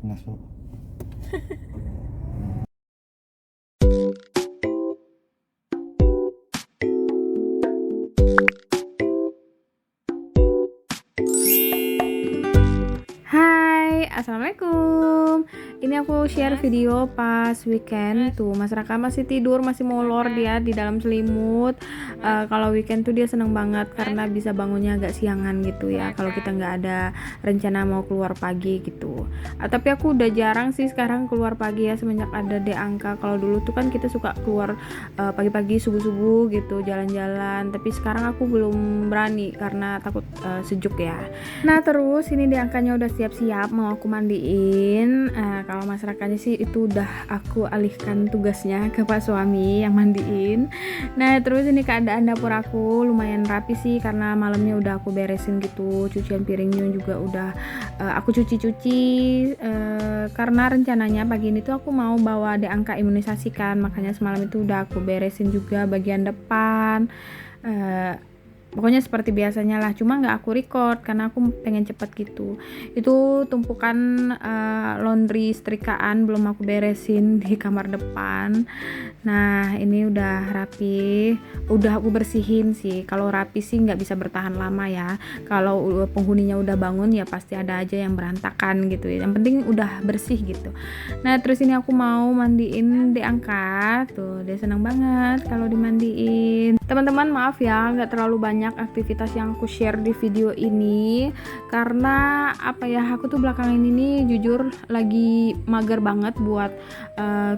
masuk. Hai, assalamualaikum. Ini aku share video pas weekend tuh. Mas Raka masih tidur, masih molor dia di dalam selimut. Kalau weekend tuh dia seneng banget karena bisa bangunnya agak siangan gitu ya. Kalau kita nggak ada rencana mau keluar pagi gitu. Tapi aku udah jarang sih sekarang keluar pagi ya semenjak ada De Angka. Kalau dulu tuh kan kita suka keluar pagi-pagi subuh-subuh gitu jalan-jalan. Tapi sekarang aku belum berani karena takut sejuk ya. Nah terus ini De Angkanya udah siap-siap mau aku mandiin. Kalau masyarakatnya sih itu udah aku alihkan tugasnya ke Pak suami yang mandiin. Nah terus ini keadaan dapur aku lumayan rapi sih karena malamnya udah aku beresin gitu, cucian piringnya juga udah aku cuci-cuci karena rencananya pagi ini tuh aku mau bawa De Angka imunisasi kan, makanya semalam itu udah aku beresin juga bagian depan. Pokoknya seperti biasanya lah, cuma nggak aku record karena aku pengen cepet gitu. Itu tumpukan laundry setrikaan belum aku beresin di kamar depan. Nah ini udah rapi, udah aku bersihin sih. Kalau rapi sih nggak bisa bertahan lama ya. Kalau penghuninya udah bangun ya pasti ada aja yang berantakan gitu ya. Yang penting udah bersih gitu. Nah terus ini aku mau mandiin De Angka tuh, dia senang banget kalau dimandiin. Teman-teman maaf ya nggak terlalu banyak aktivitas yang aku share di video ini karena apa ya, aku tuh belakangan ini jujur lagi mager banget buat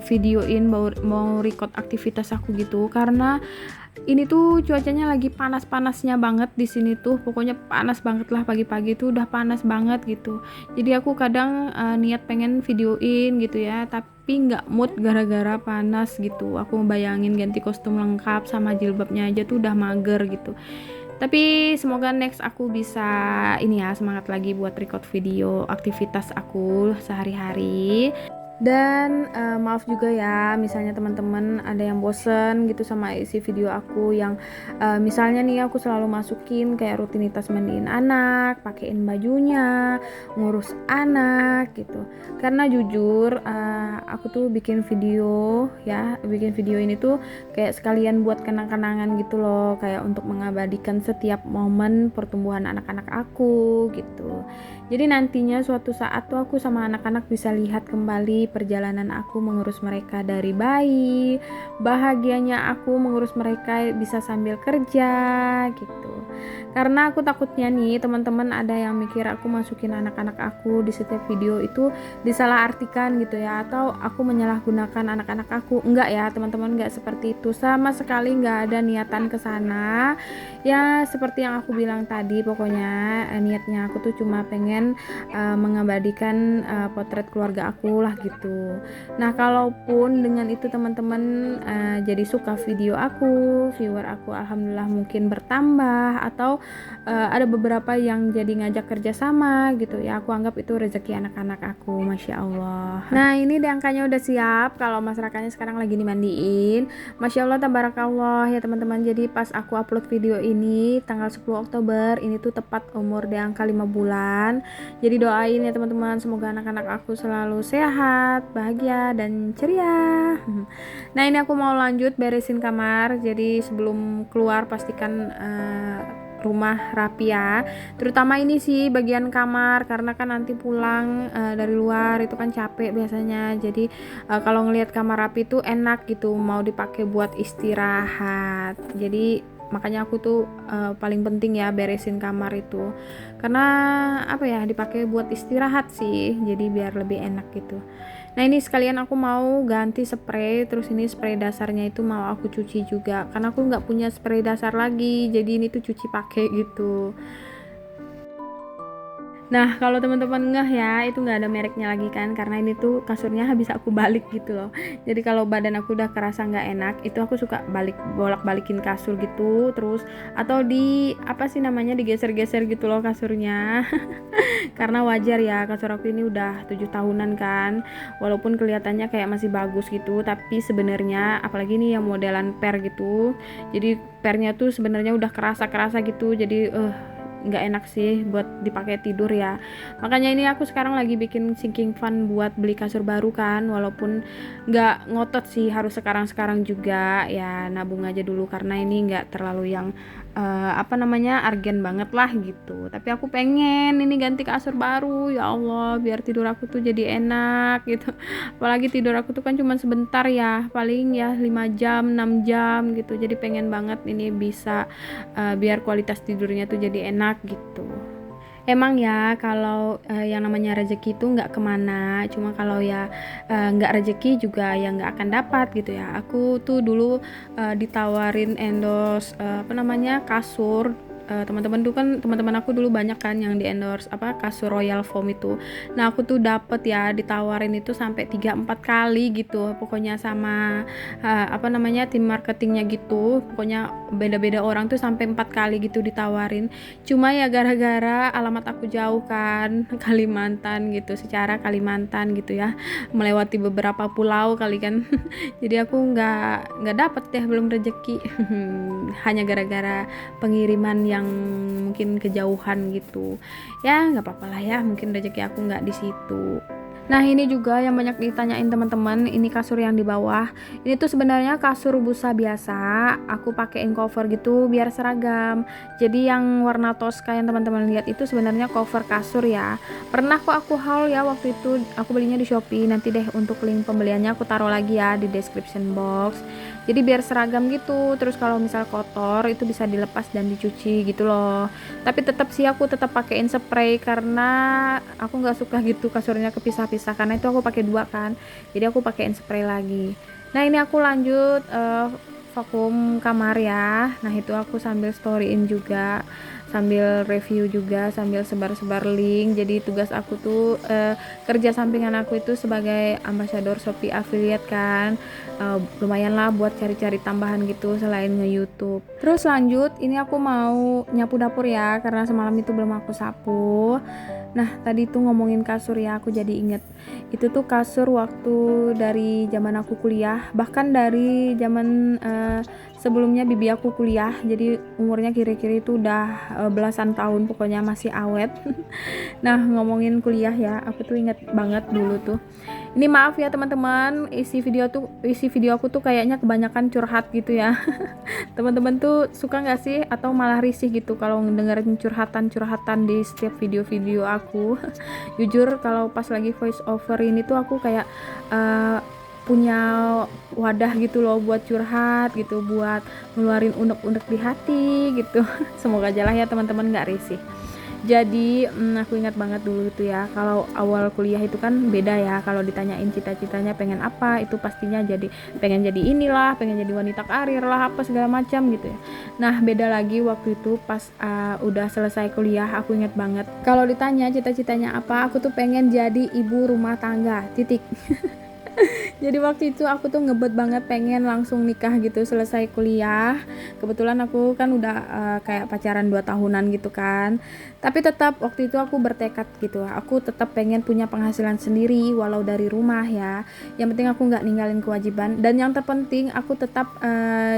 videoin mau record aktivitas aku gitu karena ini tuh cuacanya lagi panas-panasnya banget di sini tuh, pokoknya panas banget lah, pagi-pagi tuh udah panas banget gitu. Jadi aku kadang niat pengen videoin gitu ya, tapi nggak mood gara-gara panas gitu. Aku bayangin ganti kostum lengkap sama jilbabnya aja tuh udah mager gitu. Tapi semoga next aku bisa ini ya, semangat lagi buat record video aktivitas aku sehari-hari. Dan maaf juga ya misalnya teman-teman ada yang bosen gitu sama isi video aku yang misalnya nih aku selalu masukin kayak rutinitas mandiin anak, pakein bajunya, ngurus anak gitu. Karena jujur aku tuh bikin video ini tuh kayak sekalian buat kenang-kenangan gitu loh, kayak untuk mengabadikan setiap momen pertumbuhan anak-anak aku gitu. Jadi nantinya suatu saat tuh aku sama anak-anak bisa lihat kembali perjalanan aku mengurus mereka dari bayi, bahagianya aku mengurus mereka bisa sambil kerja gitu. Karena aku takutnya nih teman-teman ada yang mikir aku masukin anak-anak aku di setiap video itu disalahartikan gitu ya, atau aku menyalahgunakan anak-anak aku. Enggak ya teman-teman, enggak seperti itu, sama sekali enggak ada niatan ke sana. Ya seperti yang aku bilang tadi, pokoknya niatnya aku tuh cuma pengen mengabadikan potret keluarga aku lah gitu. Nah kalaupun dengan itu teman-teman jadi suka video aku, viewer aku alhamdulillah mungkin bertambah, atau ada beberapa yang jadi ngajak kerja sama gitu ya, aku anggap itu rezeki anak-anak aku, masya Allah. Nah ini De Angkanya udah siap, kalau masyarakatnya sekarang lagi dimandiin, masya Allah tabarakallah ya teman-teman. Jadi pas aku upload video ini tanggal 10 Oktober ini tuh tepat umur De Angka 5 bulan. Jadi doain ya teman-teman, semoga anak-anak aku selalu sehat, bahagia dan ceria. Nah ini aku mau lanjut beresin kamar, jadi sebelum keluar pastikan rumah rapi ya, terutama ini sih bagian kamar karena kan nanti pulang dari luar itu kan capek biasanya. Jadi kalau ngelihat kamar rapi tuh enak gitu, mau dipakai buat istirahat. Jadi makanya aku tuh paling penting ya beresin kamar itu karena apa ya, dipakai buat istirahat sih, jadi biar lebih enak gitu. Nah ini sekalian aku mau ganti spray, terus ini spray dasarnya itu mau aku cuci juga karena aku nggak punya spray dasar lagi, jadi ini tuh cuci pakai gitu. Nah kalau teman-teman ngeh ya, itu nggak ada mereknya lagi kan, karena ini tuh kasurnya habis aku balik gitu loh. Jadi kalau badan aku udah kerasa nggak enak, itu aku suka bolak-balikin kasur gitu, terus atau di apa sih namanya, digeser-geser gitu loh kasurnya. Karena wajar ya, kasur aku ini udah 7 tahunan kan, walaupun kelihatannya kayak masih bagus gitu, tapi sebenarnya apalagi nih yang modelan per gitu, jadi pernya tuh sebenarnya udah kerasa gitu. Jadi nggak enak sih buat dipakai tidur ya. Makanya ini aku sekarang lagi bikin sinking fund buat beli kasur baru kan, walaupun nggak ngotot sih harus sekarang juga ya, nabung aja dulu karena ini nggak terlalu yang urgent banget lah gitu. Tapi aku pengen ini ganti kasur baru ya Allah, biar tidur aku tuh jadi enak gitu. Apalagi tidur aku tuh kan cuma sebentar ya, paling ya 5 jam 6 jam gitu. Jadi pengen banget ini bisa biar kualitas tidurnya tuh jadi enak gitu. Emang ya kalau yang namanya rezeki itu nggak kemana, cuma kalau ya nggak rezeki juga ya nggak akan dapat gitu ya. Aku tuh dulu ditawarin endorse kasur. Teman-teman tuh kan, teman-teman aku dulu banyak kan yang di endorse kasur Royal Foam itu. Nah aku tuh dapet ya ditawarin itu sampai 3-4 kali gitu, pokoknya sama tim marketingnya gitu. Pokoknya beda-beda orang tuh sampai 4 kali gitu ditawarin. Cuma ya gara-gara alamat aku jauh kan, Kalimantan gitu, secara Kalimantan gitu ya, melewati beberapa pulau kali kan. Jadi aku nggak dapet deh, belum rezeki. Hanya gara-gara pengiriman yang mungkin kejauhan gitu ya, nggak apa-apa lah ya, mungkin rezeki aku nggak di situ. Nah ini juga yang banyak ditanyain teman-teman, ini kasur yang di bawah ini tuh sebenarnya kasur busa biasa, aku pakein cover gitu biar seragam. Jadi yang warna toska yang teman-teman lihat itu sebenarnya cover kasur ya. Pernah kok aku haul ya, waktu itu aku belinya di Shopee. Nanti deh untuk link pembeliannya aku taruh lagi ya di description box. Jadi biar seragam gitu, terus kalau misal kotor itu bisa dilepas dan dicuci gitu loh. Tapi tetap sih aku tetap pakein spray karena aku nggak suka gitu kasurnya kepisah-pisah, karena itu aku pakai 2 kan, jadi aku pakein spray lagi. Nah ini aku lanjut vakum kamar ya. Nah itu aku sambil storyin juga, sambil review juga, sambil sebar-sebar link. Jadi tugas aku tuh kerja sampingan aku itu sebagai ambasador Shopee affiliate kan, lumayan lah buat cari-cari tambahan gitu selain nge-YouTube. Terus lanjut, ini aku mau nyapu dapur ya, karena semalam itu belum aku sapu. Nah tadi tuh ngomongin kasur ya, aku jadi inget itu tuh kasur waktu dari zaman aku kuliah, bahkan dari zaman sebelumnya bibi aku kuliah. Jadi umurnya kira-kira itu udah belasan tahun, pokoknya masih awet. Nah ngomongin kuliah ya, aku tuh inget banget dulu tuh. Ini maaf ya teman-teman, isi video aku tuh kayaknya kebanyakan curhat gitu ya. Teman-teman tuh suka nggak sih atau malah risih gitu kalau ngedengerin curhatan di setiap video-video aku? Jujur kalau pas lagi voice over ini tuh aku kayak punya wadah gitu loh buat curhat gitu, buat ngeluarin unek-unek di hati gitu. Semoga aja lah ya teman-teman nggak risih. Jadi aku ingat banget dulu tuh ya, kalau awal kuliah itu kan beda ya, kalau ditanyain cita-citanya pengen apa, itu pastinya jadi pengen jadi inilah, pengen jadi wanita karir lah, apa segala macam gitu ya. Nah beda lagi waktu itu pas udah selesai kuliah, aku ingat banget kalau ditanya cita-citanya apa, aku tuh pengen jadi ibu rumah tangga, titik. Jadi waktu itu aku tuh ngebet banget pengen langsung nikah gitu selesai kuliah. Kebetulan aku kan udah kayak pacaran 2 tahunan gitu kan. Tapi tetap waktu itu aku bertekad gitu, aku tetap pengen punya penghasilan sendiri walau dari rumah ya. Yang penting aku nggak ninggalin kewajiban, dan yang terpenting aku tetap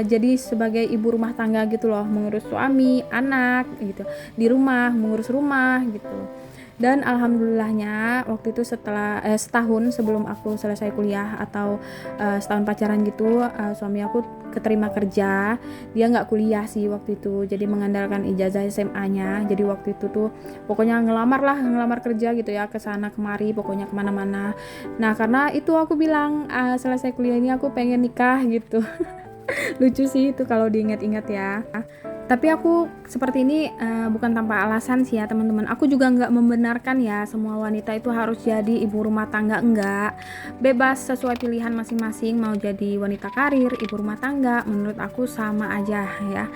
jadi sebagai ibu rumah tangga gitu loh, mengurus suami, anak gitu, di rumah, mengurus rumah gitu. Dan alhamdulillahnya waktu itu setelah setahun sebelum aku selesai kuliah atau setahun pacaran gitu, suami aku keterima kerja. Dia nggak kuliah sih waktu itu, jadi mengandalkan ijazah SMA-nya. Jadi waktu itu tuh pokoknya ngelamar kerja gitu ya, ke sana kemari, pokoknya kemana-mana. Nah karena itu aku bilang selesai kuliah ini aku pengen nikah gitu. Lucu sih itu kalau diingat-ingat ya. Tapi aku seperti ini bukan tanpa alasan sih ya teman-teman. Aku juga nggak membenarkan ya semua wanita itu harus jadi ibu rumah tangga, enggak. Bebas sesuai pilihan masing-masing, mau jadi wanita karir, ibu rumah tangga, menurut aku sama aja ya.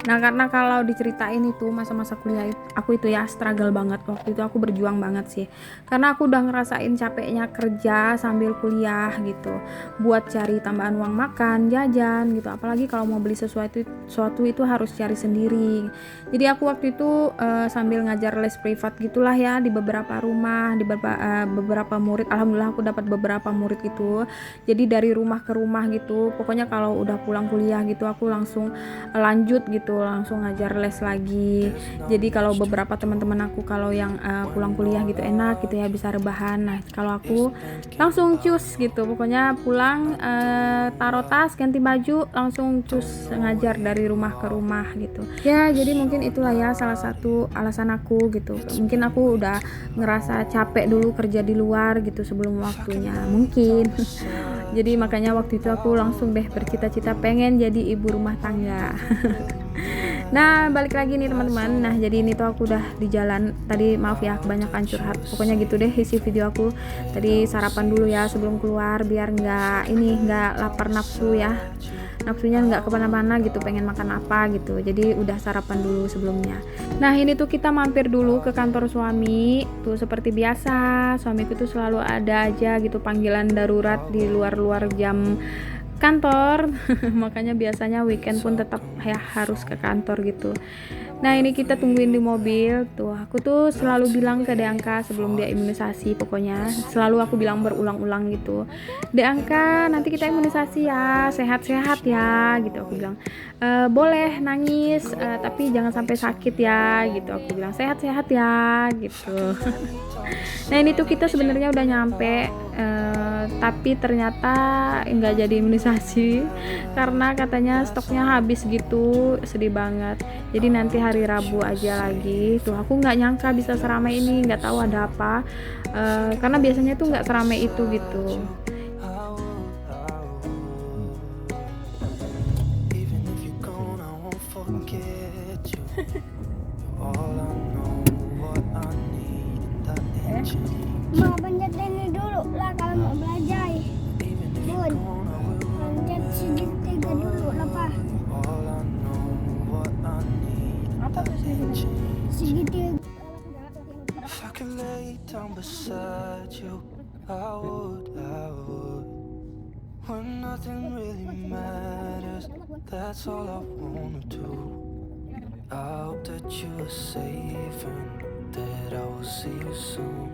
Nah karena kalau diceritain itu masa-masa kuliah aku itu ya struggle banget. Waktu itu aku berjuang banget sih, karena aku udah ngerasain capeknya kerja sambil kuliah gitu, buat cari tambahan uang makan, jajan gitu. Apalagi kalau mau beli sesuatu itu harus cari les sendiri. Jadi aku waktu itu sambil ngajar les privat gitulah ya di beberapa rumah, di beberapa murid. Alhamdulillah aku dapat beberapa murid gitu. Jadi dari rumah ke rumah gitu. Pokoknya kalau udah pulang kuliah gitu aku langsung lanjut gitu, langsung ngajar les lagi. Jadi kalau beberapa teman-teman aku kalau yang pulang kuliah gitu enak gitu ya, bisa rebahan. Nah kalau aku langsung cus gitu, pokoknya pulang taruh tas, ganti baju, langsung cus ngajar dari rumah ke rumah gitu ya. Jadi mungkin itulah ya salah satu alasan aku gitu, mungkin aku udah ngerasa capek dulu kerja di luar gitu sebelum waktunya mungkin. Jadi makanya waktu itu aku langsung deh bercita-cita pengen jadi ibu rumah tangga. Nah balik lagi nih teman-teman. Nah jadi ini tuh aku udah di jalan tadi, maaf ya kebanyakan curhat. Pokoknya gitu deh isi video aku. Tadi sarapan dulu ya sebelum keluar biar nggak lapar nafsu ya, nafsunya nggak kemana-mana gitu, pengen makan apa gitu. Jadi udah sarapan dulu sebelumnya. Nah ini tuh kita mampir dulu ke kantor suami tuh, seperti biasa suamiku tuh selalu ada aja gitu panggilan darurat di luar jam kantor. Makanya biasanya weekend pun tetap ya harus ke kantor gitu. Nah ini kita tungguin di mobil tuh, aku tuh selalu bilang ke Deangka sebelum dia imunisasi, pokoknya selalu aku bilang berulang-ulang gitu, Deangka nanti kita imunisasi ya, sehat-sehat ya gitu aku bilang. Boleh nangis tapi jangan sampai sakit ya gitu aku bilang, sehat-sehat ya gitu. Nah ini tuh kita sebenarnya udah nyampe tapi ternyata nggak jadi imunisasi karena katanya stoknya habis gitu, sedih banget. Jadi nanti hari Rabu aja lagi tuh. Aku nggak nyangka bisa seramai ini, nggak tahu ada apa karena biasanya tuh nggak seramai itu gitu. Mau pencet ini dulu lah kalau mau belajar. Bun, pencet segitiga dulu lah Pak. Apa tuh segitiga? If I could lay down beside you, I would. When nothing really matters, that's all I wanna do. I hope that you are safe and that I will see you soon.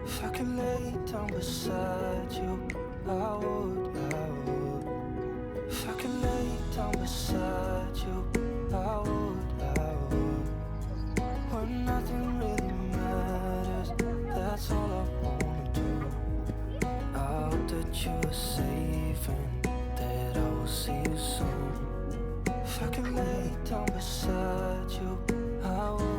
If I could lay down beside you, I would. If I could lay down beside you, I would. When nothing really matters, that's all I wanna do. I hope that you are safe and that I will see you soon. If I could lay down beside you, I would.